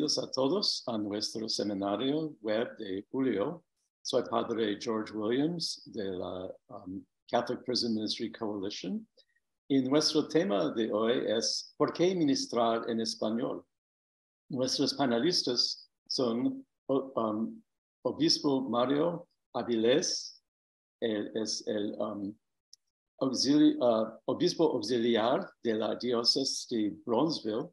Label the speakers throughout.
Speaker 1: bienvenidos a todos a nuestro seminario web de julio. Soy Padre George Williams de la Catholic Prison Ministry Coalition y nuestro tema de hoy es ¿por qué ministrar en español? Nuestros panelistas son Obispo Mario Avilés, es el obispo auxiliar de la diócesis de Bronzeville.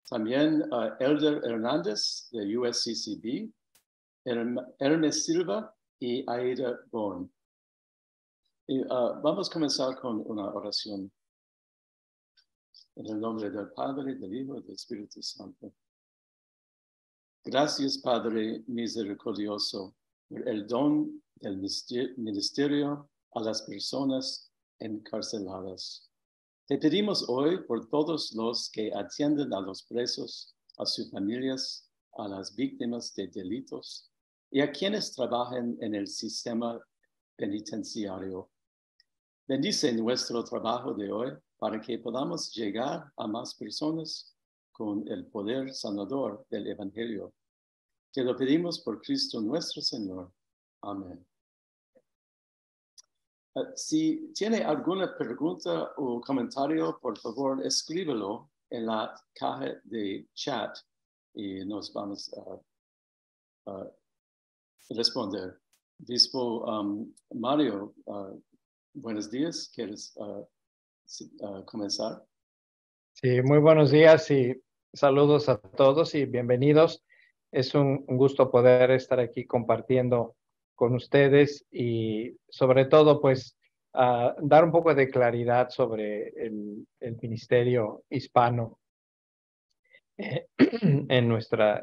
Speaker 1: También Elder Hernández de USCCB, Ernest Silva y Aida Bourne. Y, vamos a comenzar con una oración. En el nombre del Padre, del Hijo y del Espíritu Santo. Gracias, Padre misericordioso, por el don del ministerio a las personas encarceladas. Te pedimos hoy por todos los que atienden a los presos, a sus familias, a las víctimas de delitos y a quienes trabajan en el sistema penitenciario. Bendice nuestro trabajo de hoy para que podamos llegar a más personas con el poder sanador del Evangelio. Te lo pedimos por Cristo nuestro Señor. Amén. Si tiene alguna pregunta o comentario, por favor, escríbelo en la caja de chat y nos vamos a responder. Obispo Mario, buenos días. ¿Quieres comenzar?
Speaker 2: Sí, muy buenos días y saludos a todos y bienvenidos. Es un gusto poder estar aquí compartiendo con ustedes y sobre todo pues dar un poco de claridad sobre el ministerio hispano en nuestro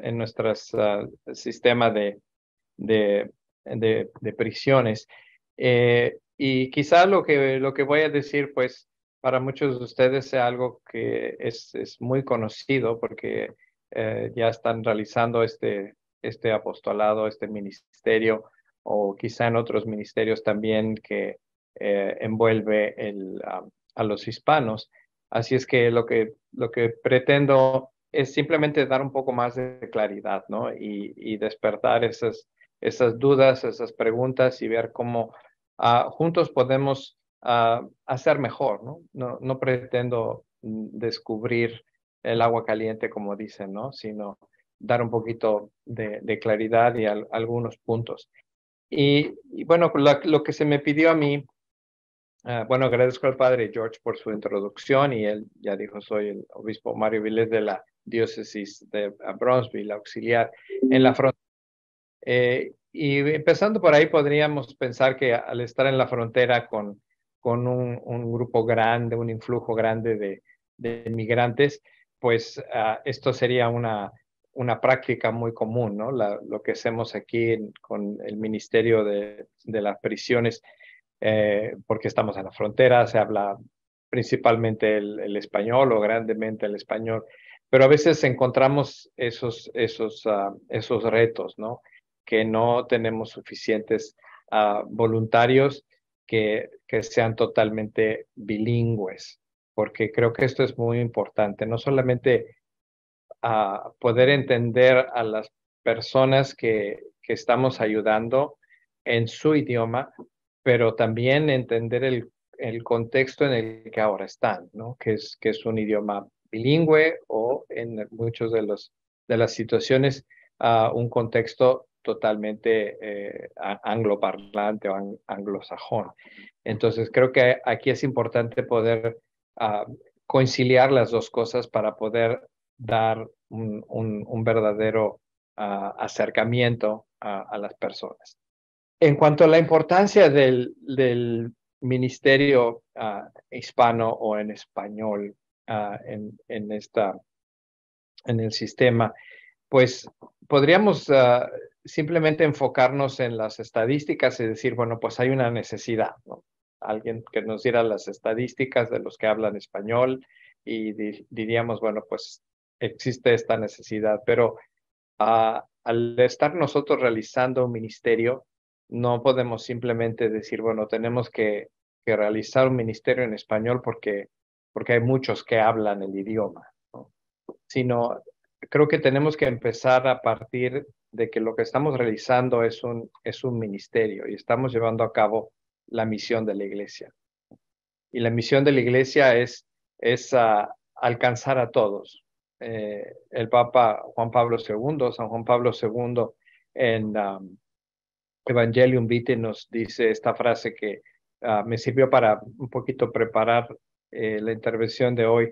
Speaker 2: sistema de prisiones. Y quizá lo que voy a decir pues para muchos de ustedes sea algo que es muy conocido porque ya están realizando este apostolado, este ministerio, o quizá en otros ministerios también que envuelve a los hispanos. Así es que lo que pretendo es simplemente dar un poco más de claridad, ¿no? Y despertar esas dudas, esas preguntas y ver cómo juntos podemos hacer mejor, ¿no? No pretendo descubrir el agua caliente, como dicen, ¿no? Sino dar un poquito de claridad y algunos puntos. Y bueno, lo que se me pidió a mí, bueno, agradezco al Padre George por su introducción y él ya dijo, soy el obispo Mario Avilés de la diócesis de Bronzeville, auxiliar en la frontera. Y empezando por ahí, podríamos pensar que al estar en la frontera con un grupo grande, un influjo grande de migrantes, pues esto sería una práctica muy común, ¿no? Lo que hacemos aquí con el Ministerio de las Prisiones, porque estamos en la frontera, se habla principalmente el español o grandemente el español, pero a veces encontramos esos retos, ¿no? Que no tenemos suficientes voluntarios que sean totalmente bilingües, porque creo que esto es muy importante, no solamente poder entender a las personas que estamos ayudando en su idioma, pero también entender el contexto en el que ahora están, ¿no? Que es un idioma bilingüe o en muchos de las situaciones un contexto totalmente angloparlante o anglosajón. Entonces creo que aquí es importante poder conciliar las dos cosas para poder dar un verdadero acercamiento a las personas. En cuanto a la importancia del ministerio hispano o en español en el sistema, pues podríamos simplemente enfocarnos en las estadísticas y decir, bueno, pues hay una necesidad, ¿no? Alguien que nos diera las estadísticas de los que hablan español y diríamos, bueno, pues existe esta necesidad, pero al estar nosotros realizando un ministerio, no podemos simplemente decir, bueno, tenemos que realizar un ministerio en español porque hay muchos que hablan el idioma, ¿no? Sino creo que tenemos que empezar a partir de que lo que estamos realizando es un ministerio y estamos llevando a cabo la misión de la iglesia. Y la misión de la iglesia es alcanzar a todos. El Papa Juan Pablo II, San Juan Pablo II, en Evangelium Vitae nos dice esta frase que me sirvió para un poquito preparar la intervención de hoy.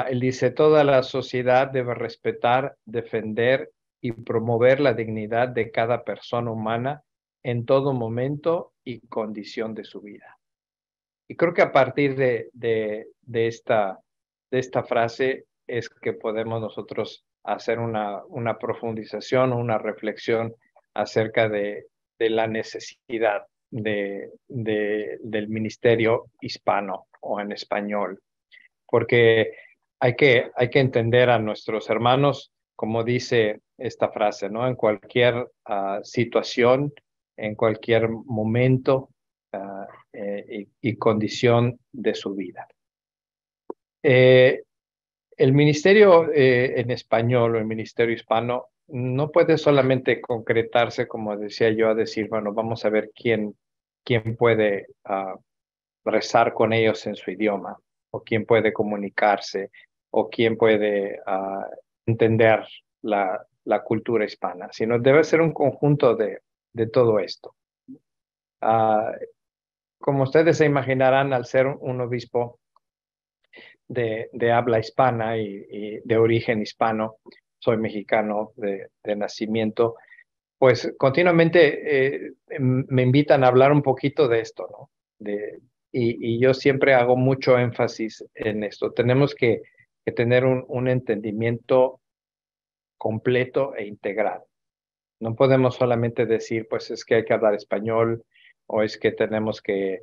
Speaker 2: Él dice, toda la sociedad debe respetar, defender y promover la dignidad de cada persona humana en todo momento y condición de su vida. Y creo que a partir de esta frase es que podemos nosotros hacer una profundización o una reflexión acerca de la necesidad del ministerio hispano o en español. Porque hay que entender a nuestros hermanos, como dice esta frase, ¿no? En cualquier situación, en cualquier momento y condición de su vida. El ministerio en español o el ministerio hispano no puede solamente concretarse, como decía yo, a decir, bueno, vamos a ver quién puede rezar con ellos en su idioma, o quién puede comunicarse, o quién puede entender la cultura hispana, sino debe ser un conjunto de todo esto. Como ustedes se imaginarán, al ser un obispo de habla hispana y de origen hispano, soy mexicano de nacimiento, pues continuamente me invitan a hablar un poquito de esto, ¿no? Y yo siempre hago mucho énfasis en esto. Tenemos que tener un entendimiento completo e integral. No podemos solamente decir, pues es que hay que hablar español o es que tenemos que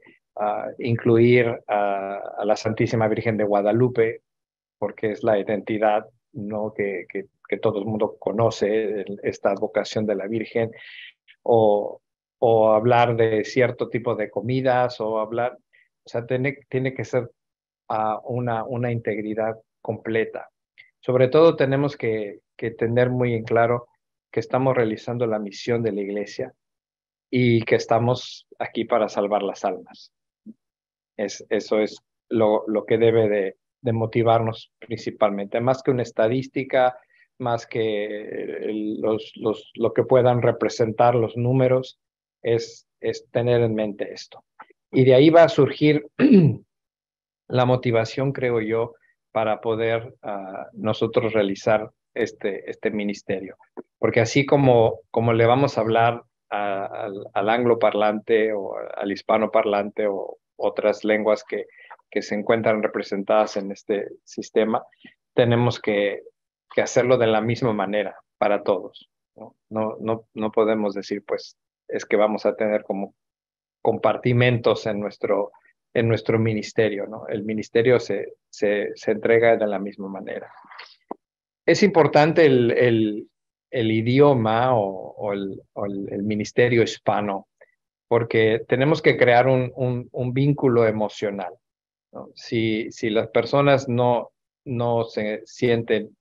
Speaker 2: incluir a la Santísima Virgen de Guadalupe, porque es la identidad, ¿no? que todo el mundo conoce, esta vocación de la Virgen, o hablar de cierto tipo de comidas, o sea, tiene que ser una integridad completa. Sobre todo tenemos que tener muy en claro que estamos realizando la misión de la iglesia y que estamos aquí para salvar las almas. Eso es lo que debe de motivarnos principalmente, más que una estadística, más que lo que puedan representar los números, es tener en mente esto. Y de ahí va a surgir la motivación, creo yo, para poder nosotros realizar este ministerio. Porque así como le vamos a hablar al angloparlante o al hispanoparlante o otras lenguas que se encuentran representadas en este sistema, tenemos que hacerlo de la misma manera para todos, ¿no? No podemos decir, pues, es que vamos a tener como compartimentos en nuestro ministerio, ¿no? El ministerio se entrega de la misma manera. Es importante el idioma o el ministerio hispano, porque tenemos que crear un vínculo emocional, ¿no? Si las personas no se sienten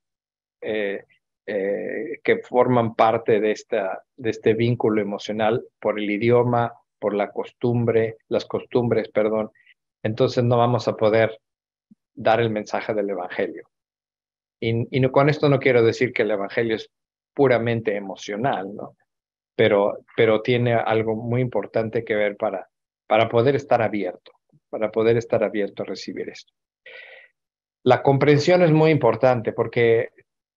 Speaker 2: que forman parte de este vínculo emocional por el idioma, por las costumbres, perdón, entonces no vamos a poder dar el mensaje del evangelio. Y con esto no quiero decir que el evangelio es puramente emocional, ¿no? Pero tiene algo muy importante que ver para poder estar abierto, a recibir esto. La comprensión es muy importante porque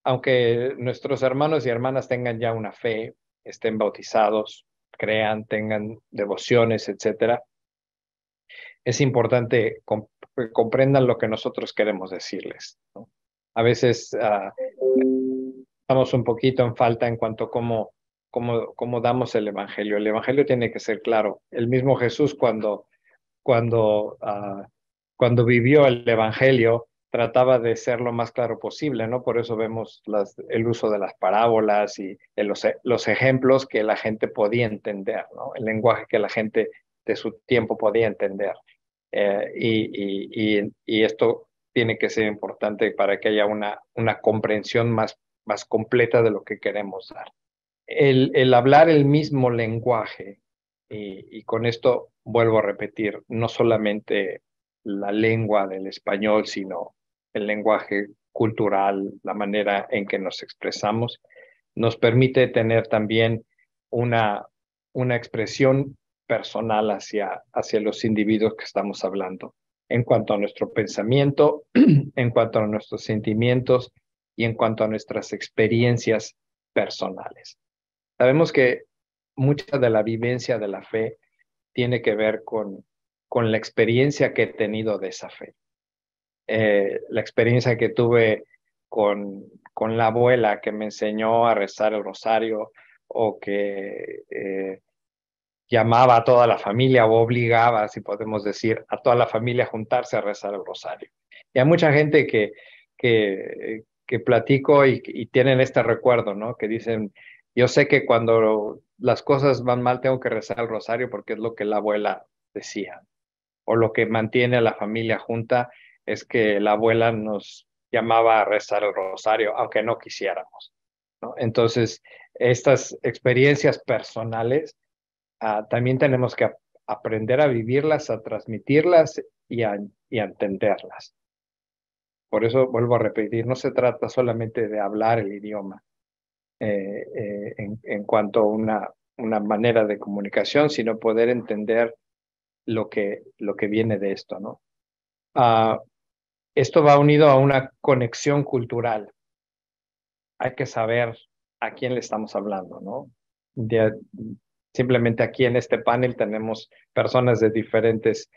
Speaker 2: aunque nuestros hermanos y hermanas tengan ya una fe, estén bautizados, crean, tengan devociones, etcétera, es importante que comprendan lo que nosotros queremos decirles, ¿no? A veces estamos un poquito en falta en cuanto a cómo damos el evangelio. El evangelio tiene que ser claro. El mismo Jesús cuando vivió el evangelio trataba de ser lo más claro posible, ¿no? Por eso vemos el uso de las parábolas y los ejemplos que la gente podía entender, ¿no? El lenguaje que la gente de su tiempo podía entender. Y esto tiene que ser importante para que haya una comprensión más más completa de lo que queremos dar. El hablar el mismo lenguaje, y con esto vuelvo a repetir, no solamente la lengua del español, sino el lenguaje cultural, la manera en que nos expresamos, nos permite tener también una, una expresión personal hacia los individuos que estamos hablando, en cuanto a nuestro pensamiento, en cuanto a nuestros sentimientos y en cuanto a nuestras experiencias personales. Sabemos que mucha de la vivencia de la fe tiene que ver con la experiencia que he tenido de esa fe. La experiencia que tuve con la abuela que me enseñó a rezar el rosario, o que llamaba a toda la familia, o obligaba, si podemos decir, a toda la familia a juntarse a rezar el rosario. Y hay mucha gente que platico y tienen este recuerdo, ¿no? Que dicen, yo sé que cuando las cosas van mal tengo que rezar el rosario porque es lo que la abuela decía, o lo que mantiene a la familia junta es que la abuela nos llamaba a rezar el rosario, aunque no quisiéramos, ¿no? Entonces, estas experiencias personales, también tenemos que aprender a vivirlas, a transmitirlas y a entenderlas. Por eso vuelvo a repetir, no se trata solamente de hablar el idioma en cuanto a una manera de comunicación, sino poder entender lo que viene de esto, ¿no? Esto va unido a una conexión cultural. Hay que saber a quién le estamos hablando, ¿no? Simplemente aquí en este panel tenemos personas de diferentes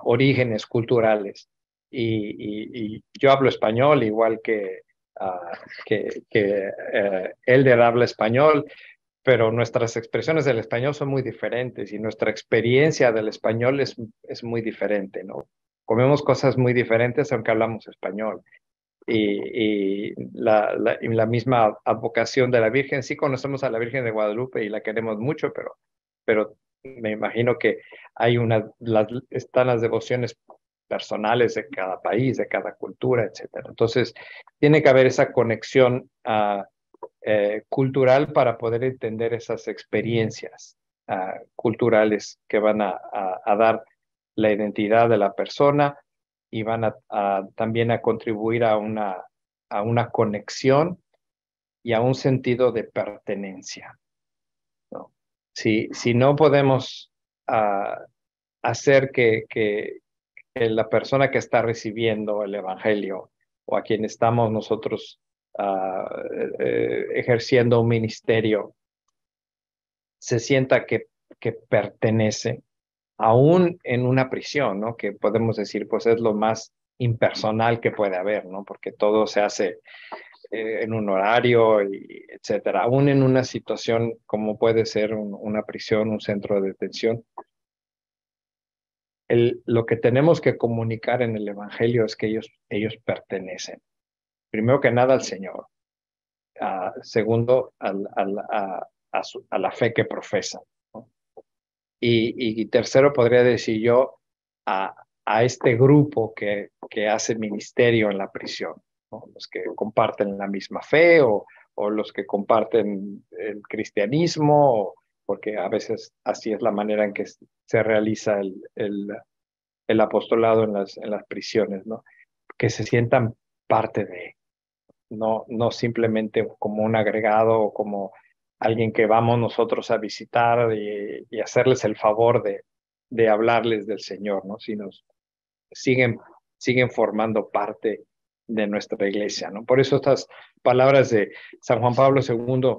Speaker 2: orígenes culturales. Y yo hablo español, igual que Elder habla español, pero nuestras expresiones del español son muy diferentes y nuestra experiencia del español es muy diferente, ¿no? Comemos cosas muy diferentes aunque hablamos español. Y la misma advocación de la Virgen, sí conocemos a la Virgen de Guadalupe y la queremos mucho, pero me imagino que hay están las devociones personales de cada país, de cada cultura, etcétera. Entonces, tiene que haber esa conexión cultural para poder entender esas experiencias culturales que van a dar la identidad de la persona y van también a contribuir a una conexión y a un sentido de pertenencia, ¿no? Si no podemos hacer que la persona que está recibiendo el Evangelio, o a quien estamos nosotros ejerciendo un ministerio, se sienta que pertenece, aún en una prisión, ¿no? Que podemos decir, pues es lo más impersonal que puede haber, ¿no? Porque todo se hace en un horario, y etcétera. Aún en una situación como puede ser una prisión, un centro de detención, lo que tenemos que comunicar en el Evangelio es que ellos pertenecen, primero que nada al Señor, segundo a la fe que profesan, ¿no? Y tercero, podría decir yo, a este grupo que hace ministerio en la prisión, ¿no? Los que comparten la misma fe, o los que comparten el cristianismo, porque a veces así es la manera en que se realiza el apostolado en las prisiones, ¿no? Que se sientan parte de, no simplemente como un agregado o como alguien que vamos nosotros a visitar y hacerles el favor de hablarles del Señor, ¿no? Sino siguen formando parte de nuestra iglesia, ¿no? Por eso estas palabras de San Juan Pablo II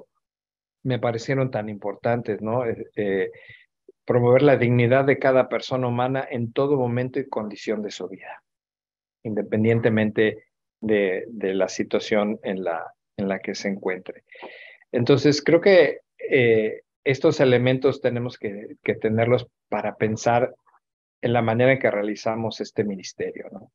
Speaker 2: me parecieron tan importantes, ¿no? Promover la dignidad de cada persona humana en todo momento y condición de su vida, independientemente de la situación en la que se encuentre. Entonces, creo que estos elementos tenemos que tenerlos para pensar en la manera en que realizamos este ministerio, ¿no?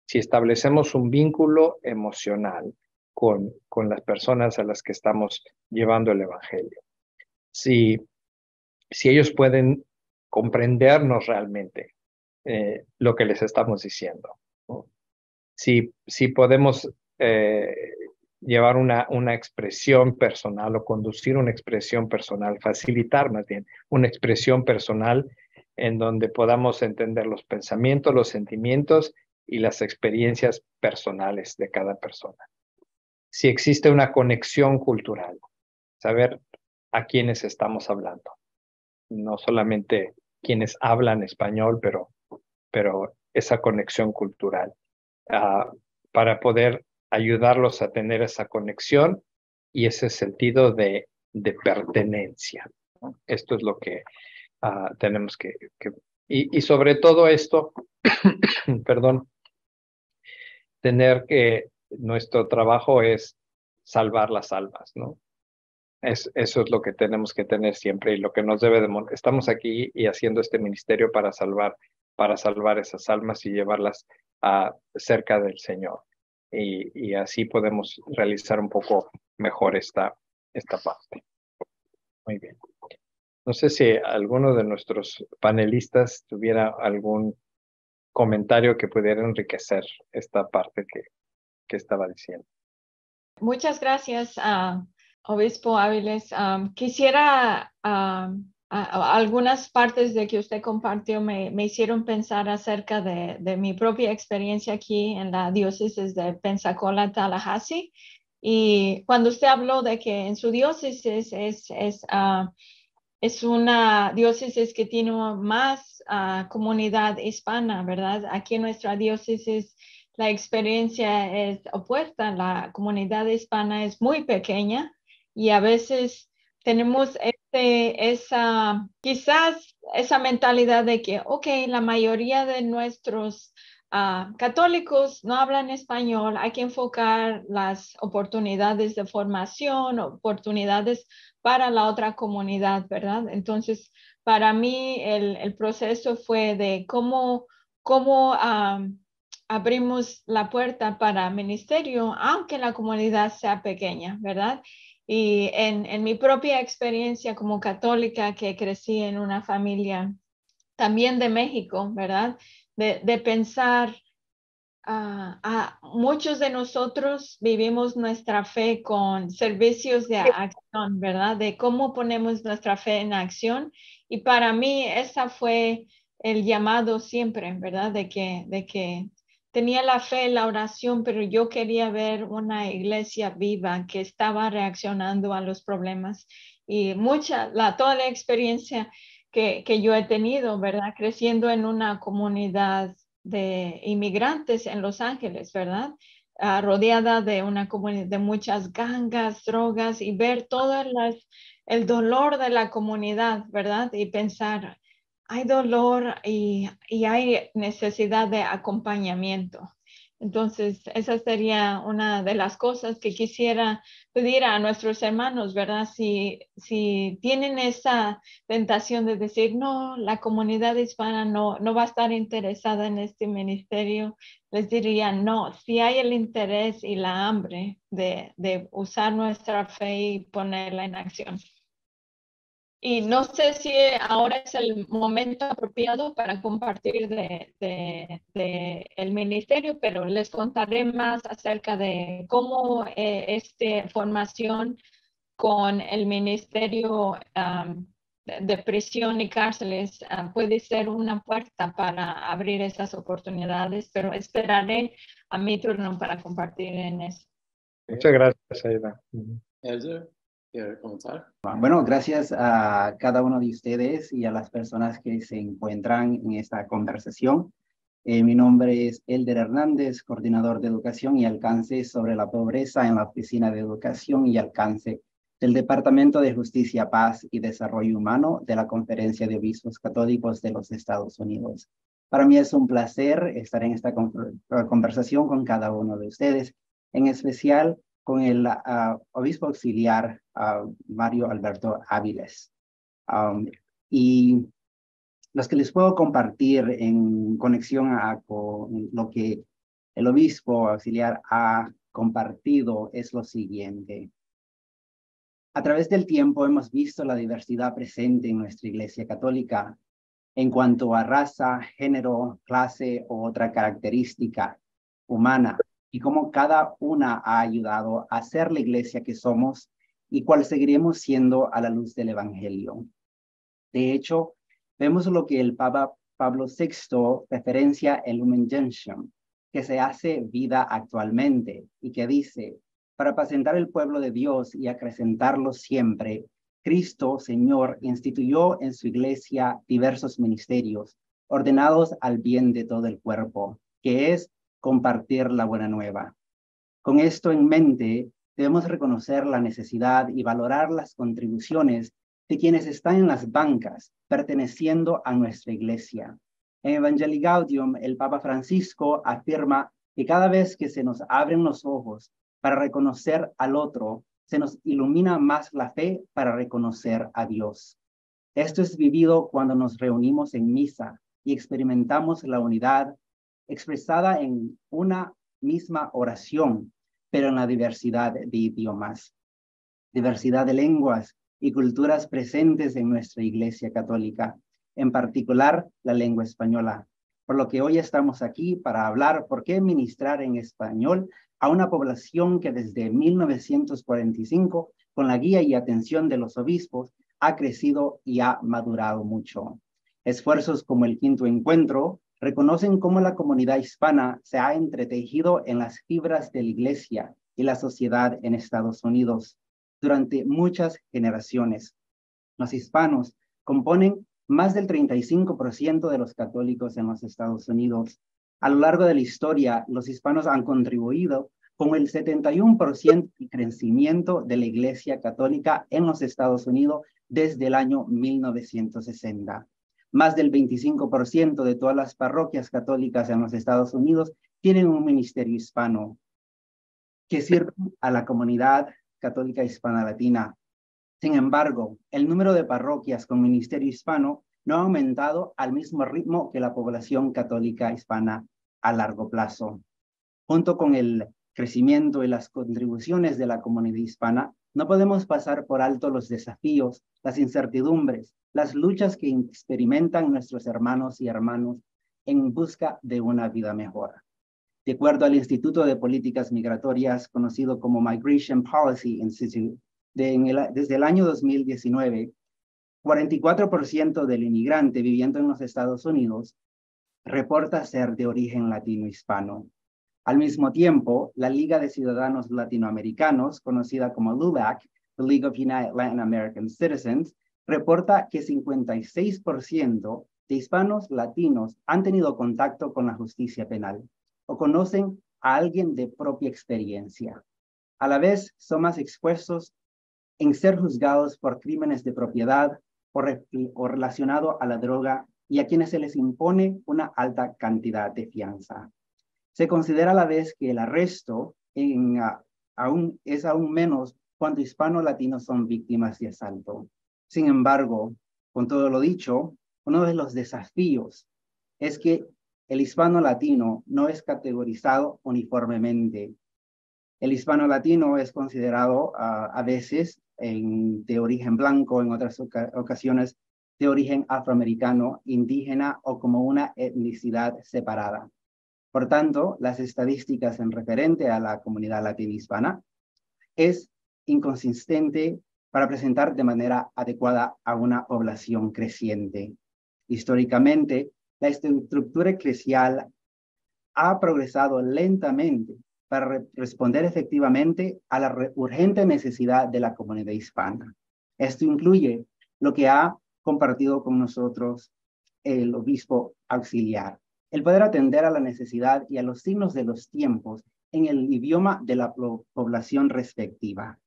Speaker 2: Si establecemos un vínculo emocional con las personas a las que estamos llevando el Evangelio, si ellos pueden comprendernos realmente lo que les estamos diciendo, ¿no? Si podemos llevar una expresión personal o conducir una expresión personal, facilitar más bien una expresión personal en donde podamos entender los pensamientos, los sentimientos y las experiencias personales de cada persona. Si existe una conexión cultural, saber a quiénes estamos hablando, no solamente quienes hablan español, pero esa conexión cultural, para poder ayudarlos a tener esa conexión y ese sentido de pertenencia, ¿no? Esto es lo que tenemos y sobre todo esto, perdón, tener que nuestro trabajo es salvar las almas, ¿no? Eso es lo que tenemos que tener siempre y lo que nos debe de... Estamos aquí y haciendo este ministerio para salvar esas almas y llevarlas cerca del Señor. Y así podemos realizar un poco mejor esta parte. Muy bien. No sé si alguno de nuestros panelistas tuviera algún comentario que pudiera enriquecer esta parte que estaba diciendo.
Speaker 3: Muchas gracias, Obispo Áviles. Quisiera, algunas partes de que usted compartió me hicieron pensar acerca de mi propia experiencia aquí en la diócesis de Pensacola, Tallahassee. Y cuando usted habló de que en su diócesis es una diócesis que tiene más comunidad hispana, ¿verdad? Aquí en nuestra diócesis la experiencia es opuesta. La comunidad hispana es muy pequeña y a veces tenemos quizás esa mentalidad de que, ok, la mayoría de nuestros católicos no hablan español, hay que enfocar las oportunidades de formación, oportunidades para la otra comunidad, ¿verdad? Entonces, para mí el proceso fue de cómo abrimos la puerta para ministerio, aunque la comunidad sea pequeña, ¿verdad? Y en mi propia experiencia como católica, que crecí en una familia también de México, ¿verdad? De pensar, muchos de nosotros vivimos nuestra fe con servicios de acción, ¿verdad? De cómo ponemos nuestra fe en acción. Y para mí esa fue el llamado siempre, ¿verdad? De que tenía la fe en la oración, pero yo quería ver una iglesia viva que estaba reaccionando a los problemas. Y toda la experiencia que yo he tenido, ¿verdad? Creciendo en una comunidad de inmigrantes en Los Ángeles, ¿verdad? Rodeada de una comunidad de muchas gangas, drogas y ver todo el dolor de la comunidad, ¿verdad? Y pensar, hay dolor y hay necesidad de acompañamiento. Entonces, esa sería una de las cosas que quisiera pedir a nuestros hermanos, ¿verdad? Si tienen esa tentación de decir, no, la comunidad hispana no va a estar interesada en este ministerio, les diría, no, si hay el interés y la hambre de usar nuestra fe y ponerla en acción. Y no sé si ahora es el momento apropiado para compartir el ministerio, pero les contaré más acerca de cómo esta formación con el ministerio de prisión y cárceles puede ser una puerta para abrir esas oportunidades, pero esperaré a mi turno para compartir en eso.
Speaker 2: Muchas gracias, Aida.
Speaker 1: Elder, ¿quiere comentar?
Speaker 4: Bueno, gracias a cada uno de ustedes y a las personas que se encuentran en esta conversación. Mi nombre es Elder Hernández, coordinador de educación y alcance sobre la pobreza en la Oficina de Educación y Alcance del Departamento de Justicia, Paz y Desarrollo Humano de la Conferencia de Obispos Católicos de los Estados Unidos. Para mí es un placer estar en esta conversación con cada uno de ustedes, en especial con el obispo auxiliar Mario Alberto Áviles. Y los que les puedo compartir en conexión con lo que el obispo auxiliar ha compartido es lo siguiente. A través del tiempo hemos visto la diversidad presente en nuestra Iglesia Católica en cuanto a raza, género, clase u otra característica humana. y cómo cada una ha ayudado a ser la iglesia que somos y cuál seguiremos siendo a la luz del Evangelio. De hecho, vemos lo que el Papa Pablo VI referencia en Lumen Gentium, que se hace vida actualmente y que dice: para apacentar el pueblo de Dios y acrecentarlo siempre, Cristo, Señor, instituyó en su iglesia diversos ministerios, ordenados al bien de todo el cuerpo, que es compartir la buena nueva. Con esto en mente, debemos reconocer la necesidad y valorar las contribuciones de quienes están en las bancas, perteneciendo a nuestra iglesia. En Evangelii Gaudium, el Papa Francisco afirma que cada vez que se nos abren los ojos para reconocer al otro, se nos ilumina más la fe para reconocer a Dios. Esto es vivido cuando nos reunimos en misa y experimentamos la unidad expresada en una misma oración, pero en la diversidad de idiomas, diversidad de lenguas y culturas presentes en nuestra Iglesia Católica, en particular la lengua española. Por lo que hoy estamos aquí para hablar por qué ministrar en español a una población que desde 1945, con la guía y atención de los obispos, ha crecido y ha madurado mucho. Esfuerzos como el Quinto Encuentro reconocen cómo la comunidad hispana se ha entretejido en las fibras de la Iglesia y la sociedad en Estados Unidos durante muchas generaciones. Los hispanos componen más del 35% de los católicos en los Estados Unidos. A lo largo de la historia, los hispanos han contribuido con el 71% de crecimiento de la Iglesia Católica en los Estados Unidos desde el año 1960. Más del 25% de todas las parroquias católicas en los Estados Unidos tienen un ministerio hispano que sirve a la comunidad católica hispana latina. Sin embargo, el número de parroquias con ministerio hispano no ha aumentado al mismo ritmo que la población católica hispana a largo plazo. Junto con el crecimiento y las contribuciones de la comunidad hispana, no podemos pasar por alto los desafíos, las incertidumbres, las luchas que experimentan nuestros hermanos y hermanas en busca de una vida mejor. De acuerdo al Instituto de Políticas Migratorias, conocido como Migration Policy Institute, desde el año 2019, 44% del inmigrante viviendo en los Estados Unidos reporta ser de origen latino-hispano. Al mismo tiempo, la Liga de Ciudadanos Latinoamericanos, conocida como LULAC, the League of United Latin American Citizens, reporta que 56% de hispanos latinos han tenido contacto con la justicia penal o conocen a alguien de propia experiencia. A la vez, son más expuestos en ser juzgados por crímenes de propiedad o relacionado a la droga y a quienes se les impone una alta cantidad de fianza. Se considera a la vez que el arresto es aún menos cuando hispano-latinos son víctimas de asalto. Sin embargo, con todo lo dicho, uno de los desafíos es que el hispano-latino no es categorizado uniformemente. El hispano-latino es considerado a veces de origen blanco, en otras ocasiones de origen afroamericano, indígena o como una etnicidad separada. Por tanto, las estadísticas en referente a la comunidad latina-hispana es inconsistente para presentar de manera adecuada a una población creciente. Históricamente, la estructura eclesial ha progresado lentamente para responder efectivamente a la urgente necesidad de la comunidad hispana. Esto incluye lo que ha compartido con nosotros el obispo auxiliar, el poder atender a la necesidad y a los signos de los tiempos en el idioma de la población respectiva.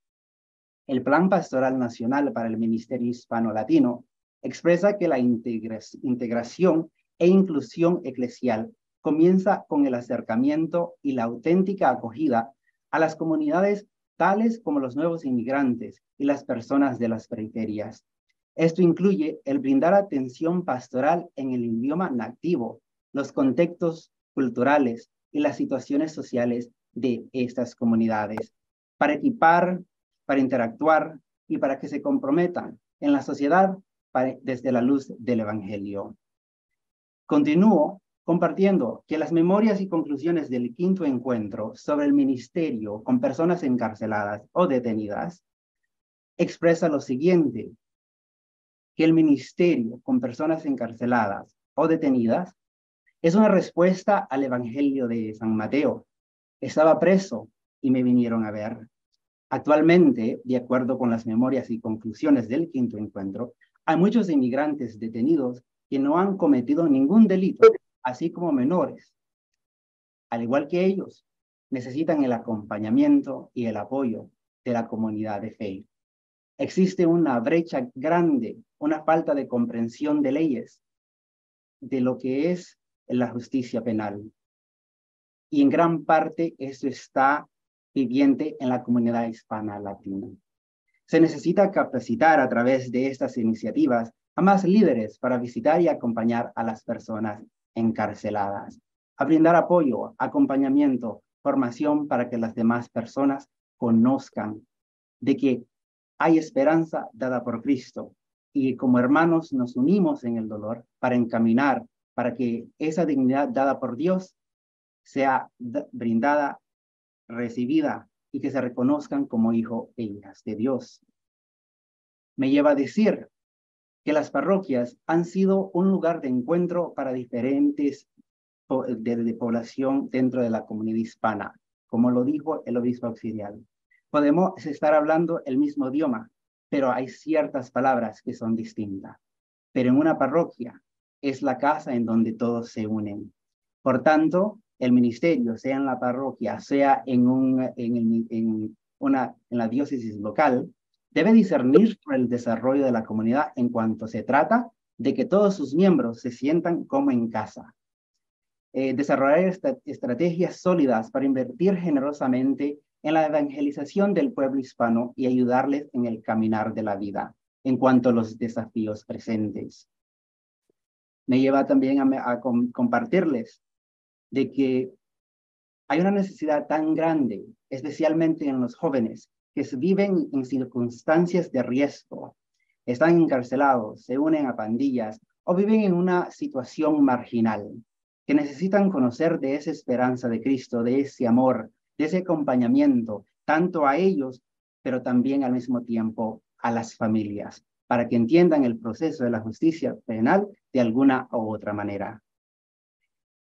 Speaker 4: El Plan Pastoral Nacional para el Ministerio Hispano-Latino expresa que la integración e inclusión eclesial comienza con el acercamiento y la auténtica acogida a las comunidades tales como los nuevos inmigrantes y las personas de las periferias. Esto incluye el brindar atención pastoral en el idioma nativo, los contextos culturales y las situaciones sociales de estas comunidades, para equipar, para interactuar y para que se comprometan en la sociedad desde la luz del Evangelio. Continúo compartiendo que las memorias y conclusiones del quinto encuentro sobre el ministerio con personas encarceladas o detenidas expresa lo siguiente, que el ministerio con personas encarceladas o detenidas es una respuesta al Evangelio de San Mateo. Estaba preso y me vinieron a ver. Actualmente, de acuerdo con las memorias y conclusiones del quinto encuentro, hay muchos inmigrantes detenidos que no han cometido ningún delito, así como menores. Al igual que ellos, necesitan el acompañamiento y el apoyo de la comunidad de fe. Existe una brecha grande, una falta de comprensión de leyes, de lo que es la justicia penal. Y en gran parte esto está viviente en la comunidad hispana latina. Se necesita capacitar a través de estas iniciativas a más líderes para visitar y acompañar a las personas encarceladas, a brindar apoyo, acompañamiento, formación para que las demás personas conozcan de que hay esperanza dada por Cristo y como hermanos nos unimos en el dolor para encaminar, para que esa dignidad dada por Dios sea brindada, recibida y que se reconozcan como hijos e hijas de Dios. Me lleva a decir que las parroquias han sido un lugar de encuentro para diferentes de población dentro de la comunidad hispana, como lo dijo el obispo auxiliar. Podemos estar hablando el mismo idioma, pero hay ciertas palabras que son distintas. Pero en una parroquia es la casa en donde todos se unen. Por tanto, el ministerio, sea en la parroquia, sea en la diócesis local, debe discernir por el desarrollo de la comunidad en cuanto se trata de que todos sus miembros se sientan como en casa. Desarrollar estrategias sólidas para invertir generosamente en la evangelización del pueblo hispano y ayudarles en el caminar de la vida en cuanto a los desafíos presentes. Me lleva también a compartirles de que hay una necesidad tan grande, especialmente en los jóvenes, que viven en circunstancias de riesgo, están encarcelados, se unen a pandillas o viven en una situación marginal, que necesitan conocer de esa esperanza de Cristo, de ese amor, de ese acompañamiento, tanto a ellos, pero también al mismo tiempo a las familias, para que entiendan el proceso de la justicia penal de alguna u otra manera.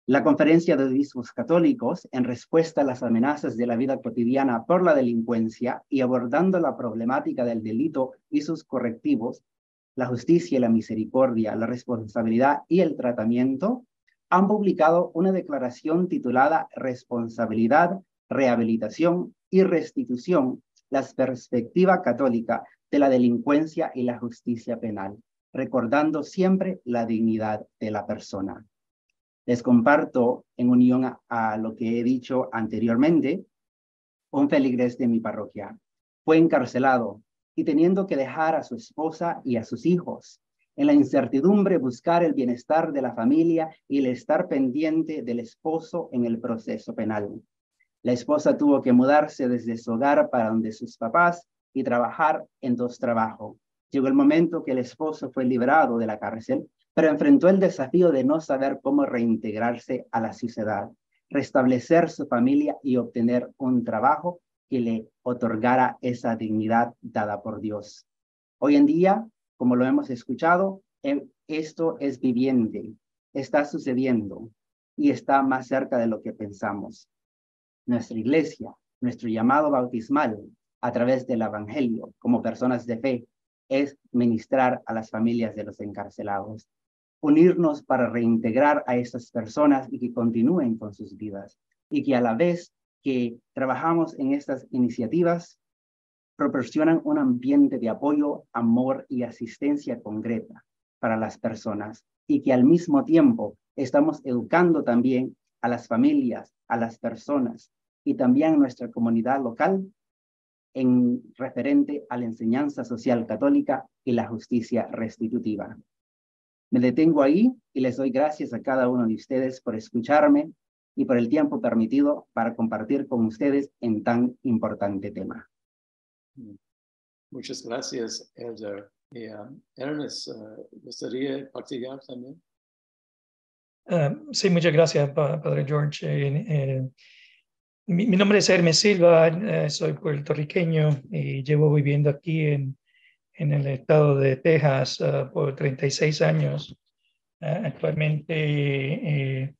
Speaker 4: La Conferencia de Obispos Católicos, en respuesta a las amenazas de la vida cotidiana por la delincuencia y abordando la problemática del delito y sus correctivos, la justicia y la misericordia, la responsabilidad y el tratamiento, han publicado una declaración titulada Responsabilidad, Rehabilitación y Restitución, la perspectiva católica de la delincuencia y la justicia penal, recordando siempre la dignidad de la persona. Les comparto, en unión a lo que he dicho anteriormente, un feligrés de mi parroquia. Fue encarcelado y teniendo que dejar a su esposa y a sus hijos. En la incertidumbre buscar el bienestar de la familia y el estar pendiente del esposo en el proceso penal. La esposa tuvo que mudarse desde su hogar para donde sus papás y trabajar en 2 trabajos. Llegó el momento que el esposo fue liberado de la cárcel, pero enfrentó el desafío de no saber cómo reintegrarse a la sociedad, restablecer su familia y obtener un trabajo que le otorgara esa dignidad dada por Dios. Hoy en día, como lo hemos escuchado, esto es viviente, está sucediendo y está más cerca de lo que pensamos. Nuestra iglesia, nuestro llamado bautismal a través del evangelio como personas de fe es ministrar a las familias de los encarcelados, unirnos para reintegrar a estas personas y que continúen con sus vidas y que a la vez que trabajamos en estas iniciativas proporcionan un ambiente de apoyo, amor y asistencia concreta para las personas y que al mismo tiempo estamos educando también a las familias, a las personas y también a nuestra comunidad local en referente a la enseñanza social católica y la justicia restitutiva. Me detengo ahí y les doy gracias a cada uno de ustedes por escucharme y por el tiempo permitido para compartir con ustedes en tan importante tema.
Speaker 1: Muchas gracias, Elder. Ernest, ¿gustaría partillar también?
Speaker 5: Sí, muchas gracias, Padre George. Mi nombre es Hermes Silva, soy puertorriqueño y llevo viviendo aquí en el estado de Texas por 36 años. Actualmente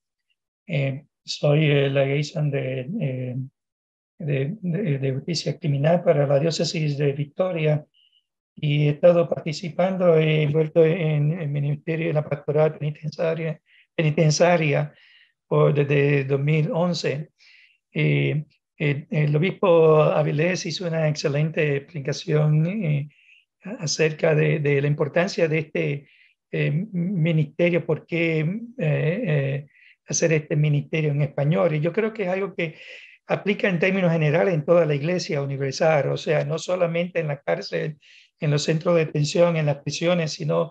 Speaker 5: soy la liaison de justicia criminal para la diócesis de Victoria y he estado participando, envuelto en el ministerio de la pastoral penitenciaria desde 2011. El obispo Avilés hizo una excelente explicación acerca de la importancia de este ministerio, por qué hacer este ministerio en español. Y yo creo que es algo que aplica en términos generales en toda la iglesia universal, o sea, no solamente en la cárcel, en los centros de detención, en las prisiones, sino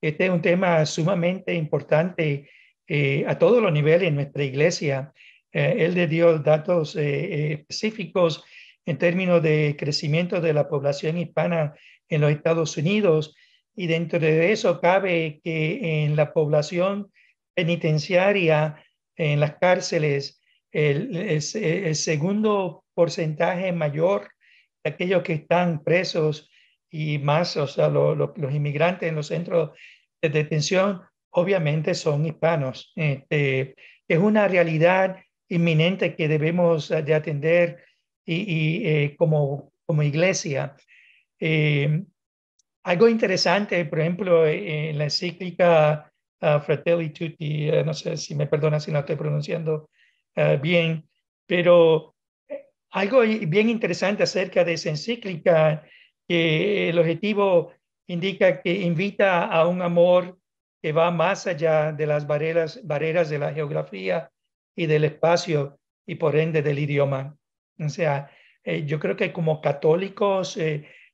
Speaker 5: este es un tema sumamente importante a todos los niveles en nuestra iglesia. Él le dio datos específicos en términos de crecimiento de la población hispana en los Estados Unidos, y dentro de eso cabe que en la población penitenciaria, en las cárceles, el segundo porcentaje mayor de aquellos que están presos y más, o sea, los inmigrantes en los centros de detención, obviamente son hispanos. Es una realidad inminente que debemos de atender como iglesia. Algo interesante, por ejemplo, en la encíclica Fratelli Tutti, no sé si me perdona si no estoy pronunciando bien, pero algo bien interesante acerca de esa encíclica, que el objetivo indica que invita a un amor que va más allá de las barreras de la geografía y del espacio y por ende del idioma. O sea, yo creo que como católicos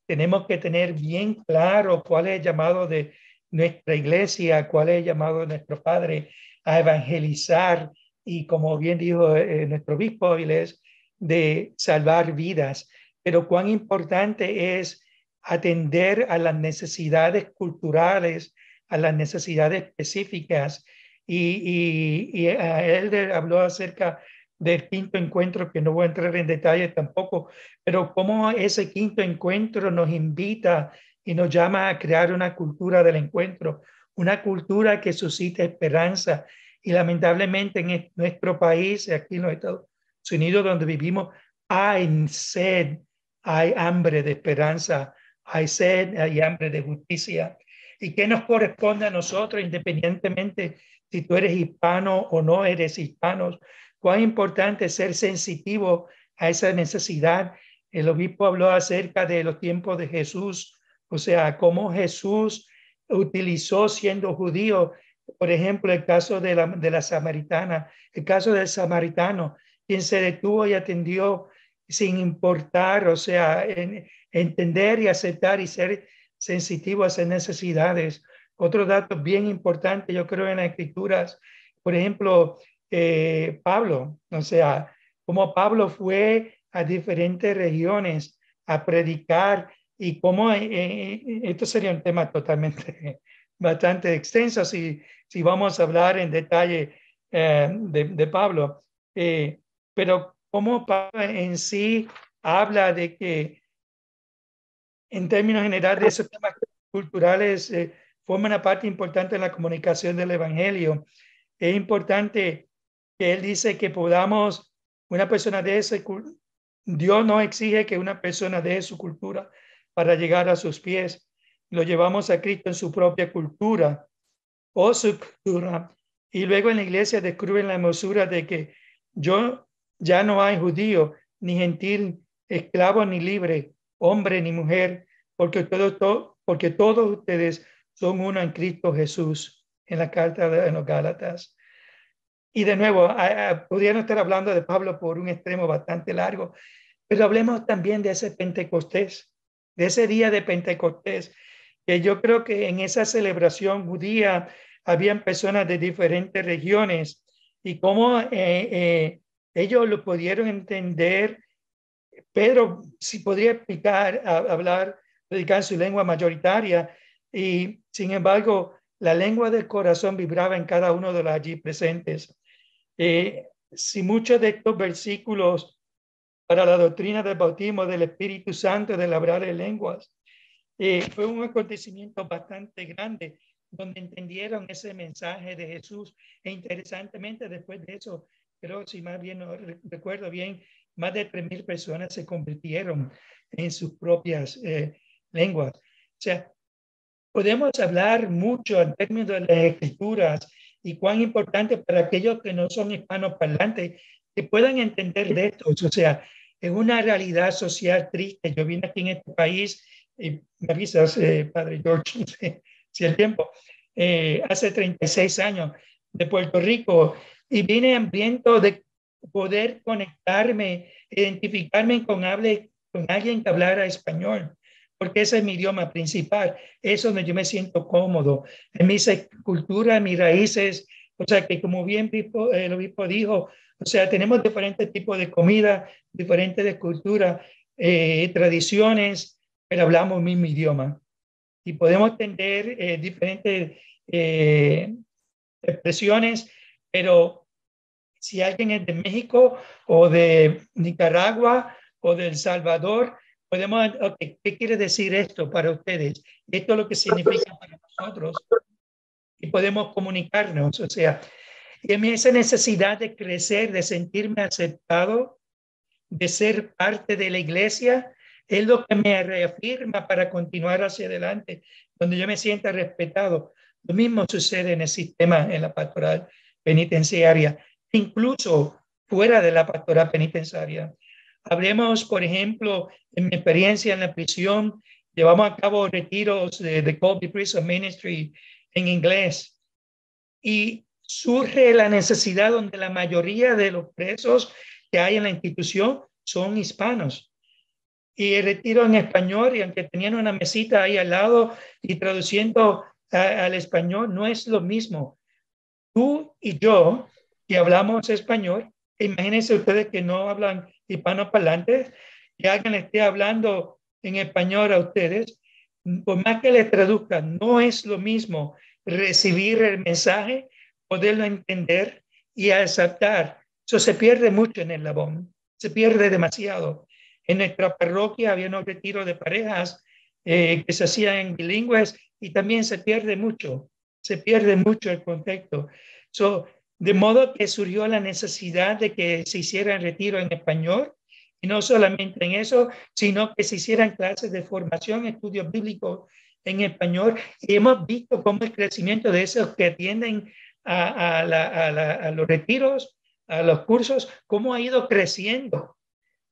Speaker 5: tenemos que tener bien claro cuál es el llamado de nuestra iglesia, cuál es el llamado de nuestro Padre a evangelizar y, como bien dijo nuestro obispo Avilés, de salvar vidas. Pero cuán importante es atender a las necesidades culturales, a las necesidades específicas. Y él habló acerca del quinto encuentro, que no voy a entrar en detalle tampoco, pero cómo ese quinto encuentro nos invita y nos llama a crear una cultura del encuentro, una cultura que suscite esperanza. Y lamentablemente en nuestro país, aquí en los Estados Unidos donde vivimos, hay sed, hay hambre de esperanza, hay sed, hay hambre de justicia. ¿Y qué nos corresponde a nosotros, independientemente si tú eres hispano o no eres hispano? Cuán importante es ser sensitivo a esa necesidad. El obispo habló acerca de los tiempos de Jesús, o sea, cómo Jesús utilizó, siendo judío, por ejemplo, el caso de la samaritana, el caso del samaritano, quien se detuvo y atendió sin importar, o sea, entender y aceptar y ser sensitivo a esas necesidades. Otro dato bien importante, yo creo, en las escrituras, por ejemplo, Pablo, o sea, como Pablo fue a diferentes regiones a predicar y cómo esto sería un tema totalmente bastante extenso si vamos a hablar en detalle de Pablo, pero cómo Pablo en sí habla de que en términos generales esos temas culturales forman una parte importante en la comunicación del evangelio. Es importante que él dice que podamos, una persona de ese, Dios no exige que una persona deje su cultura para llegar a sus pies. Lo llevamos a Cristo en su propia cultura o su cultura. Y luego en la iglesia descubren la hermosura de que ya no hay judío, ni gentil, esclavo ni libre, hombre ni mujer, porque todos ustedes son uno en Cristo Jesús, en la carta de los Gálatas. Y de nuevo, podríamos estar hablando de Pablo por un extremo bastante largo, pero hablemos también de ese Pentecostés, de ese día de Pentecostés, que yo creo que en esa celebración judía habían personas de diferentes regiones y cómo ellos lo pudieron entender. Pedro sí podría explicar, hablar, predicar su lengua mayoritaria, y sin embargo la lengua del corazón vibraba en cada uno de los allí presentes. Si muchos de estos versículos para la doctrina del bautismo del Espíritu Santo, del hablar en lenguas, fue un acontecimiento bastante grande donde entendieron ese mensaje de Jesús. E interesantemente, después de eso, creo, si más bien no recuerdo bien, más de 3,000 personas se convirtieron en sus propias lenguas. O sea, podemos hablar mucho en términos de las escrituras y cuán importante para aquellos que no son hispanoparlantes que puedan entender de esto. O sea, es una realidad social triste. Yo vine aquí en este país, y me avisas, Padre George, si el tiempo, hace 36 años de Puerto Rico, y vine hambriento de poder conectarme, identificarme con alguien que hablara español, porque ese es mi idioma principal, es donde yo me siento cómodo, en mi cultura, mis raíces. O sea que, como bien el obispo dijo, o sea, tenemos diferentes tipos de comida, diferentes de cultura, tradiciones, pero hablamos el mismo idioma. Y podemos tener diferentes expresiones, pero si alguien es de México o de Nicaragua o de El Salvador, podemos, okay, ¿qué quiere decir esto para ustedes? Esto es lo que significa para nosotros. Y podemos comunicarnos, o sea, y a mí esa necesidad de crecer, de sentirme aceptado, de ser parte de la iglesia, es lo que me reafirma para continuar hacia adelante, donde yo me sienta respetado. Lo mismo sucede en el sistema, en la pastoral penitenciaria, incluso fuera de la pastoral penitenciaria. Hablemos, por ejemplo, en mi experiencia en la prisión, llevamos a cabo retiros de Colby Prison Ministry en inglés, y surge la necesidad donde la mayoría de los presos que hay en la institución son hispanos. Y el retiro en español, y aunque tenían una mesita ahí al lado y traduciendo al español, no es lo mismo. Tú y yo, que hablamos español, imagínense ustedes que no hablan hispanoparlantes, que alguien esté hablando en español a ustedes, por más que les traduzcan, no es lo mismo recibir el mensaje, poderlo entender y aceptar. Eso se pierde mucho en el labón, se pierde demasiado. En nuestra parroquia había unos retiros de parejas que se hacían en bilingües y también se pierde mucho el contexto. De modo que surgió la necesidad de que se hicieran retiro en español, y no solamente en eso, sino que se hicieran clases de formación, estudios bíblicos en español, y hemos visto cómo el crecimiento de esos que atienden a los retiros, a los cursos, cómo ha ido creciendo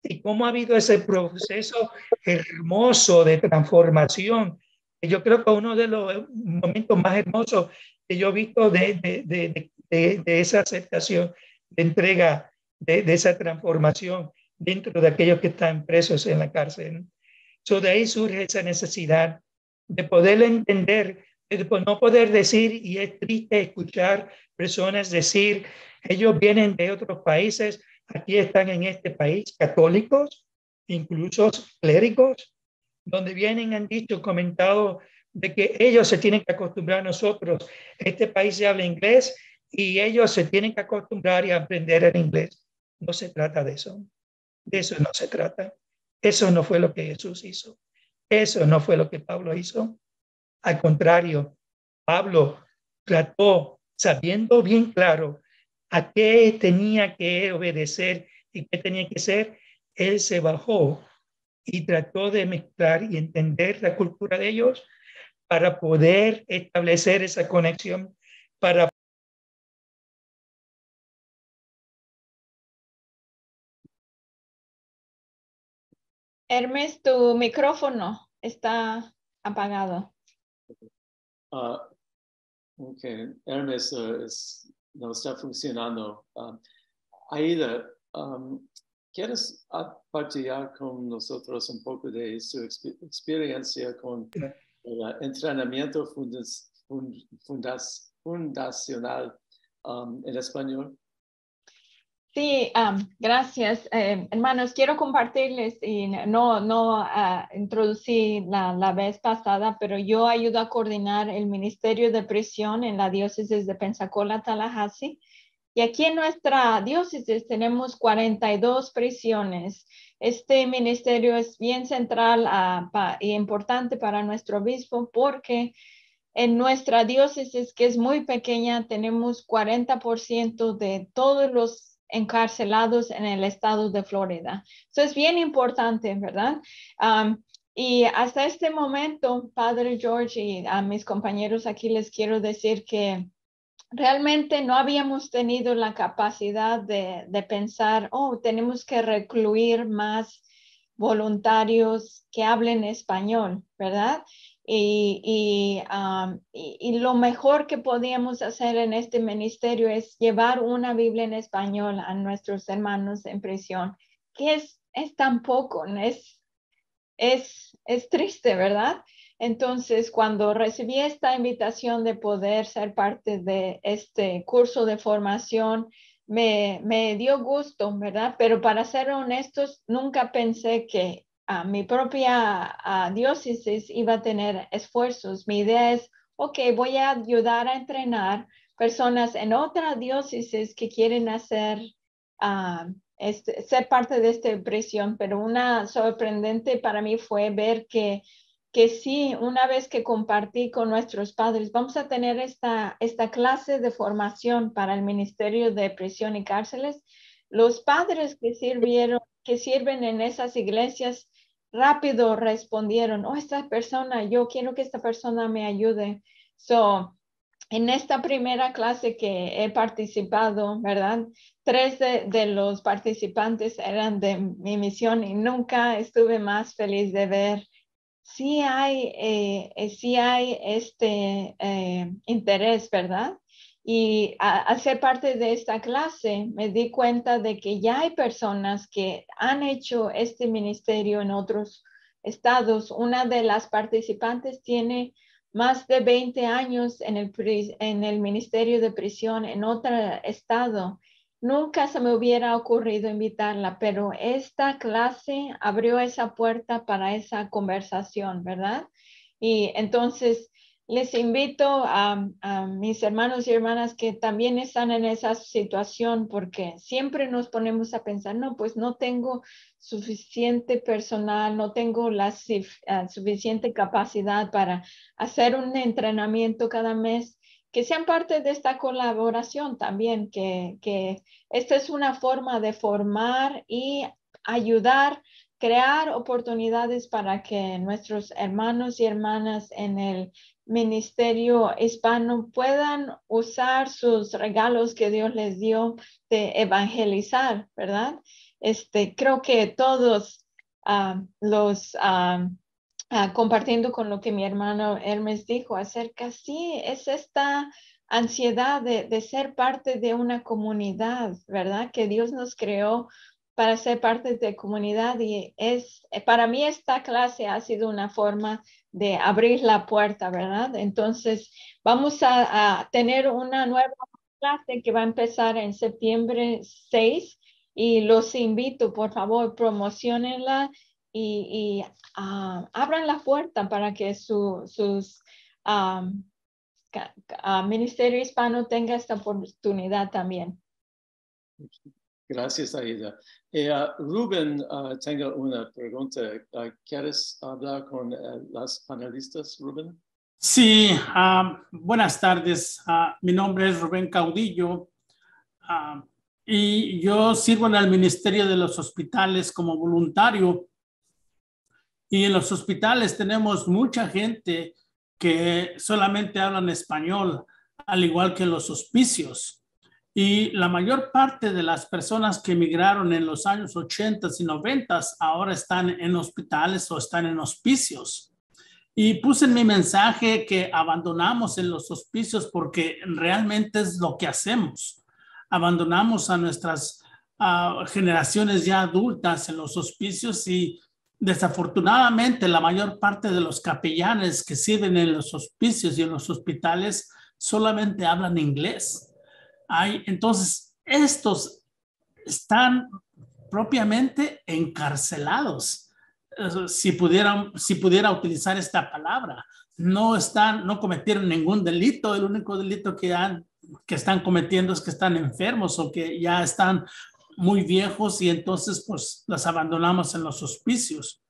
Speaker 5: y cómo ha habido ese proceso hermoso de transformación. Yo creo que uno de los momentos más hermosos que yo he visto de esa aceptación, de entrega, de esa transformación dentro de aquellos que están presos en la cárcel. De ahí surge esa necesidad de poder entender, de no poder decir, y es triste escuchar personas decir, ellos vienen de otros países, aquí están en este país, católicos, incluso clérigos, donde vienen, han dicho, comentado de que ellos se tienen que acostumbrar a nosotros. Este país se habla inglés y ellos se tienen que acostumbrar y aprender el inglés. No se trata de eso. De eso no se trata. Eso no fue lo que Jesús hizo. Eso no fue lo que Pablo hizo. Al contrario, Pablo trató, sabiendo bien claro a qué tenía que obedecer y qué tenía que ser, él se bajó y trató de mezclar y entender la cultura de ellos para poder establecer esa conexión, para
Speaker 3: Hermes, tu micrófono está apagado.
Speaker 1: Ok, Hermes no está funcionando. Aida, ¿quieres partillar con nosotros un poco de su experiencia con el entrenamiento fundacional en español?
Speaker 3: Sí, gracias. Hermanos, quiero compartirles, y no introducí la vez pasada, pero yo ayudo a coordinar el Ministerio de Prisión en la diócesis de Pensacola, Tallahassee. Y aquí en nuestra diócesis tenemos 42 prisiones. Este ministerio es bien central y importante para nuestro obispo porque en nuestra diócesis, que es muy pequeña, tenemos 40% de todos los encarcelados en el estado de Florida. Eso es bien importante, ¿verdad? Y hasta este momento, Padre George y a mis compañeros aquí les quiero decir que realmente no habíamos tenido la capacidad de pensar, tenemos que recluir más voluntarios que hablen español, ¿verdad? Y lo mejor que podíamos hacer en este ministerio es llevar una Biblia en español a nuestros hermanos en prisión, que es tan poco, es triste, ¿verdad? Entonces, cuando recibí esta invitación de poder ser parte de este curso de formación, me dio gusto, ¿verdad? Pero para ser honestos, nunca pensé que mi propia diócesis iba a tener esfuerzos. Mi idea es, voy a ayudar a entrenar personas en otra diócesis que quieren hacer ser parte de esta prisión, pero una sorprendente para mí fue ver que sí, una vez que compartí con nuestros padres, vamos a tener esta clase de formación para el Ministerio de Prisión y Cárceles. Los padres que sirven en esas iglesias rápido respondieron, esta persona, yo quiero que esta persona me ayude. En esta primera clase que he participado, ¿verdad? 3 de los participantes eran de mi misión y nunca estuve más feliz de ver. Sí hay este interés, ¿verdad? Y al ser parte de esta clase, me di cuenta de que ya hay personas que han hecho este ministerio en otros estados. Una de las participantes tiene más de 20 años en el Ministerio de Prisión en otro estado. Nunca se me hubiera ocurrido invitarla, pero esta clase abrió esa puerta para esa conversación, ¿verdad? Y entonces les invito a mis hermanos y hermanas que también están en esa situación, porque siempre nos ponemos a pensar, no, pues no tengo suficiente personal, no tengo la suficiente capacidad para hacer un entrenamiento cada mes, que sean parte de esta colaboración también, que esta es una forma de formar y ayudar, crear oportunidades para que nuestros hermanos y hermanas en el ministerio hispano puedan usar sus regalos que Dios les dio de evangelizar, ¿verdad? Creo que todos compartiendo con lo que mi hermano Hermes dijo acerca, sí, es esta ansiedad de ser parte de una comunidad, ¿verdad? Que Dios nos creó para ser parte de comunidad y para mí esta clase ha sido una forma de abrir la puerta, ¿verdad? Entonces, vamos a tener una nueva clase que va a empezar en septiembre 6 y los invito, por favor, promocionenla y abran la puerta para que sus ministerio hispano tenga esta oportunidad también.
Speaker 1: Gracias, Aida. Rubén, tengo una pregunta. ¿Quieres hablar con las panelistas, Rubén?
Speaker 6: Sí, buenas tardes. Mi nombre es Rubén Caudillo y yo sirvo en el Ministerio de los Hospitales como voluntario. Y en los hospitales tenemos mucha gente que solamente hablan español, al igual que en los hospicios. Y la mayor parte de las personas que emigraron en los años 80 y 90 ahora están en hospitales o están en hospicios. Y puse en mi mensaje que abandonamos en los hospicios porque realmente es lo que hacemos. Abandonamos a nuestras generaciones ya adultas en los hospicios y desafortunadamente la mayor parte de los capellanes que sirven en los hospicios y en los hospitales solamente hablan inglés. Entonces, estos están propiamente encarcelados, si pudiera utilizar esta palabra. No cometieron ningún delito. El único delito que están cometiendo es que están enfermos o que ya están muy viejos, y entonces pues las abandonamos en los hospicios.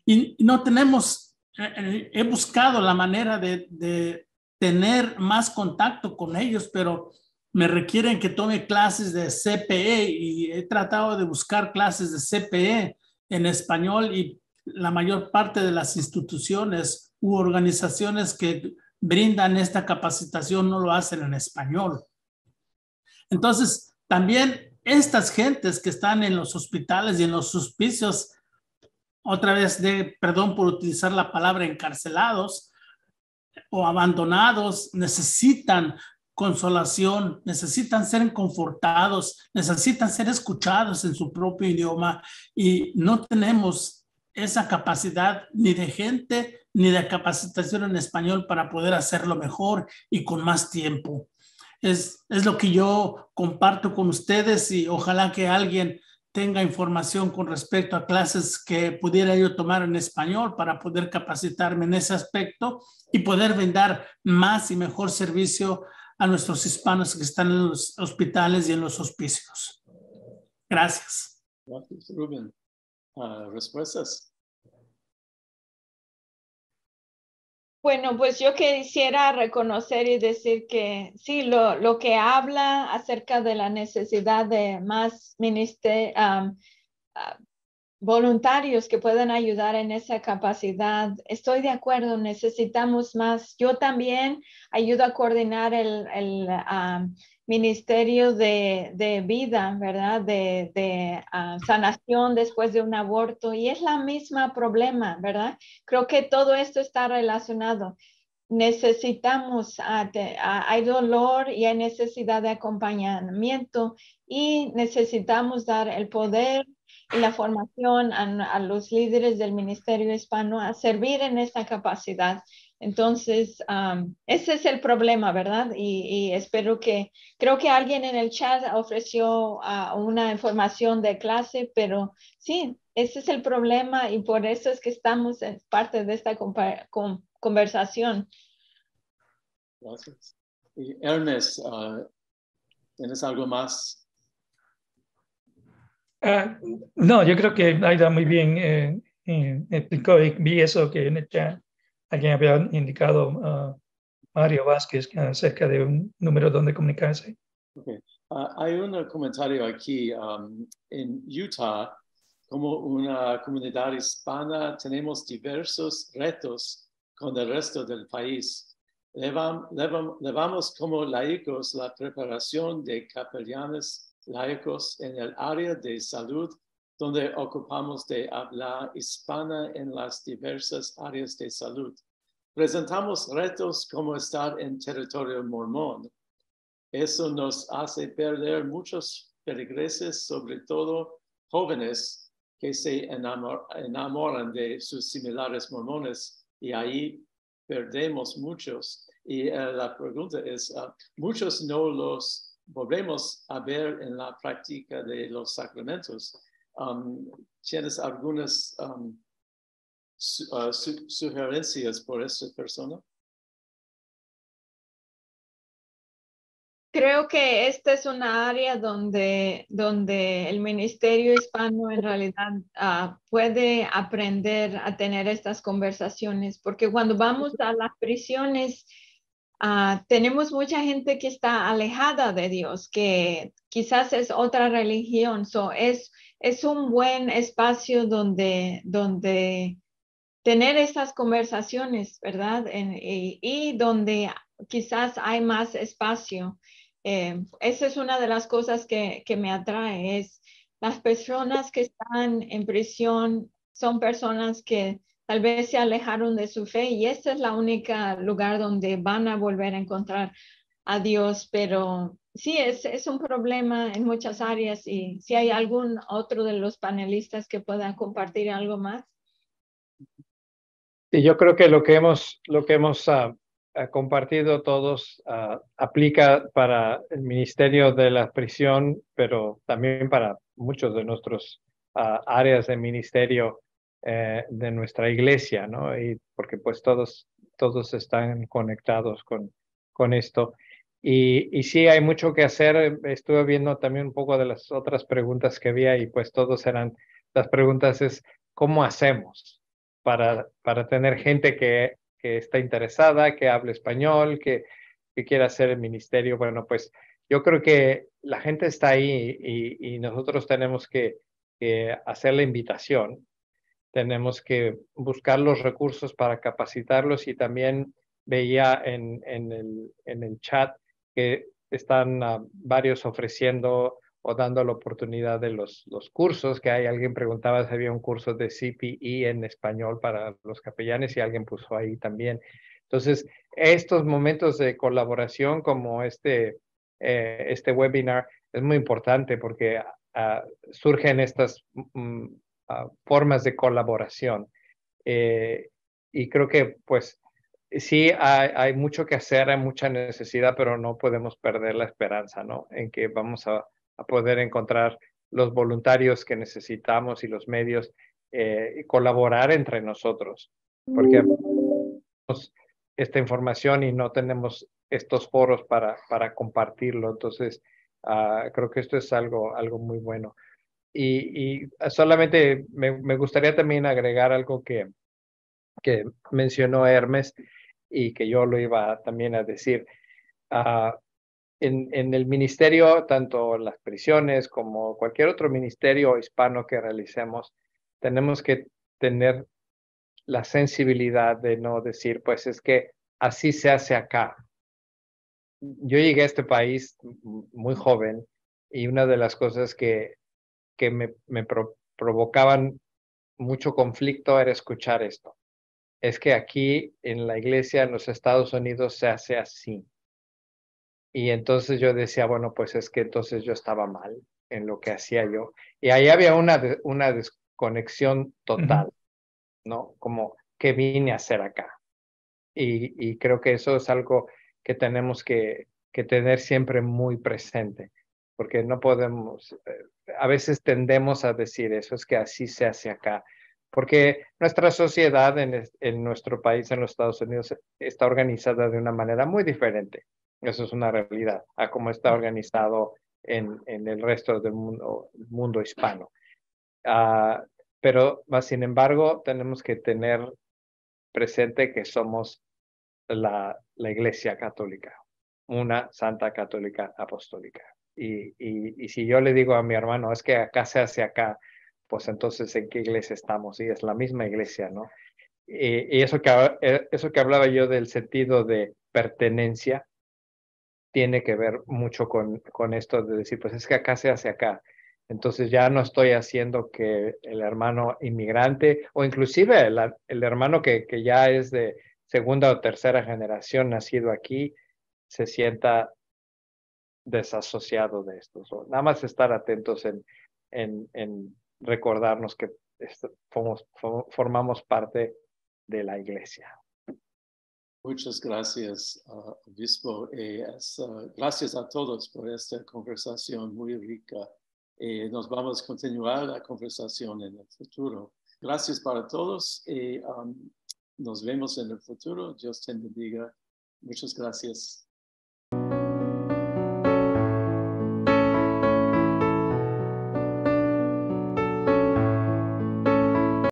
Speaker 6: Y no tenemos, he buscado la manera de tener más contacto con ellos, pero me requieren que tome clases de CPE, y he tratado de buscar clases de CPE en español, y la mayor parte de las instituciones u organizaciones que brindan esta capacitación no lo hacen en español. Entonces, también estas gentes que están en los hospitales y en los hospicios, otra vez, perdón por utilizar la palabra encarcelados o abandonados, necesitan consolación, necesitan ser confortados, necesitan ser escuchados en su propio idioma, y no tenemos esa capacidad ni de gente ni de capacitación en español para poder hacerlo mejor y con más tiempo. Es lo que yo comparto con ustedes, y ojalá que alguien tenga información con respecto a clases que pudiera yo tomar en español para poder capacitarme en ese aspecto y poder brindar más y mejor servicio a nuestros hispanos que están en los hospitales y en los hospicios. Gracias.
Speaker 1: Gracias, Rubén. ¿Respuestas?
Speaker 3: Bueno, pues yo quisiera reconocer y decir que sí, lo que habla acerca de la necesidad de más voluntarios que puedan ayudar en esa capacidad. Estoy de acuerdo, necesitamos más. Yo también ayudo a coordinar el ministerio de vida, ¿verdad? De sanación después de un aborto, y es la misma problema, ¿verdad? Creo que todo esto está relacionado. Necesitamos, hay dolor y hay necesidad de acompañamiento, y necesitamos dar el poder y la formación a los líderes del ministerio hispano a servir en esta capacidad. Entonces, ese es el problema, ¿verdad? Y creo que alguien en el chat ofreció una información de clase, pero sí, ese es el problema, y por eso es que estamos en parte de esta conversación.
Speaker 1: Gracias. Y Ernest, ¿tienes algo más?
Speaker 5: No, yo creo que Aida muy bien explicó, y vi eso que en el chat alguien había indicado, Mario Vázquez, acerca de un número donde comunicarse.
Speaker 1: Okay. Hay un comentario aquí. En Utah, como una comunidad hispana, tenemos diversos retos con el resto del país. Levamos como laicos la preparación de capellanes laicos en el área de salud, donde ocupamos de habla hispana en las diversas áreas de salud. Presentamos retos como estar en territorio mormón. Eso nos hace perder muchos feligreses, sobre todo jóvenes que se enamoran de sus similares mormones, y ahí perdemos muchos. Y la pregunta es, muchos no los volvemos a ver en la práctica de los sacramentos. ¿Tienes algunas sugerencias por esta persona?
Speaker 3: Creo que esta es una área donde el ministerio hispano en realidad puede aprender a tener estas conversaciones, porque cuando vamos a las prisiones, tenemos mucha gente que está alejada de Dios, que quizás es otra religión. Es un buen espacio donde tener estas conversaciones, ¿verdad? Y donde quizás hay más espacio. Esa es una de las cosas que me atrae, es las personas que están en prisión son personas que tal vez se alejaron de su fe, y este es la única lugar donde van a volver a encontrar a Dios. Pero sí, es un problema en muchas áreas, y si hay algún otro de los panelistas que pueda compartir algo más.
Speaker 2: Y yo creo que lo que hemos compartido todos aplica para el Ministerio de la Prisión, pero también para muchos de nuestros áreas de ministerio de nuestra iglesia, ¿no? Y porque pues todos están conectados con esto. Y sí, hay mucho que hacer. Estuve viendo también un poco de las otras preguntas que había y pues todos eran, las preguntas es, ¿cómo hacemos para tener gente que está interesada, que hable español, que quiera hacer el ministerio? Bueno, pues yo creo que la gente está ahí y nosotros tenemos que hacer la invitación. Tenemos que buscar los recursos para capacitarlos y también veía en el chat que están varios ofreciendo o dando la oportunidad de los cursos, que hay alguien preguntaba si había un curso de CPE en español para los capellanes y alguien puso ahí también. Entonces, estos momentos de colaboración como este webinar es muy importante porque surgen estas formas de colaboración. Y creo que pues sí hay mucho que hacer, hay mucha necesidad, pero no podemos perder la esperanza, ¿no? En que vamos a poder encontrar los voluntarios que necesitamos y los medios y colaborar entre nosotros, porque tenemos esta información y no tenemos estos foros para compartirlo. Entonces, creo que esto es algo muy bueno. Y solamente me gustaría también agregar algo que mencionó Hermes y que yo lo iba también a decir. En el ministerio, tanto las prisiones como cualquier otro ministerio hispano que realicemos, tenemos que tener la sensibilidad de no decir, pues es que así se hace acá. Yo llegué a este país muy joven y una de las cosas que me provocaban mucho conflicto era escuchar esto. Es que aquí en la iglesia en los Estados Unidos se hace así. Y entonces yo decía, bueno, pues es que entonces yo estaba mal en lo que hacía yo. Y ahí había una desconexión total, ¿no? Como, ¿qué vine a hacer acá? Y creo que eso es algo que tenemos que tener siempre muy presente, porque no podemos, a veces tendemos a decir eso, es que así se hace acá, porque nuestra sociedad en nuestro país, en los Estados Unidos, está organizada de una manera muy diferente. Eso es una realidad, a cómo está organizado en el resto del mundo hispano. Pero, sin embargo, tenemos que tener presente que somos la Iglesia Católica, una Santa Católica Apostólica. Y si yo le digo a mi hermano, es que acá se hace acá, pues entonces ¿en qué iglesia estamos? Y es la misma iglesia, ¿no? Y eso que hablaba yo del sentido de pertenencia, tiene que ver mucho con esto de decir, pues es que acá se hace acá. Entonces ya no estoy haciendo que el hermano inmigrante o inclusive el hermano que ya es de segunda o tercera generación nacido aquí se sienta desasociado de esto. Nada más estar atentos en recordarnos que formamos parte de la iglesia.
Speaker 1: Muchas gracias, obispo. Gracias a todos por esta conversación muy rica. Nos vamos a continuar la conversación en el futuro. Gracias para todos. Nos vemos en el futuro. Dios te bendiga. Muchas gracias.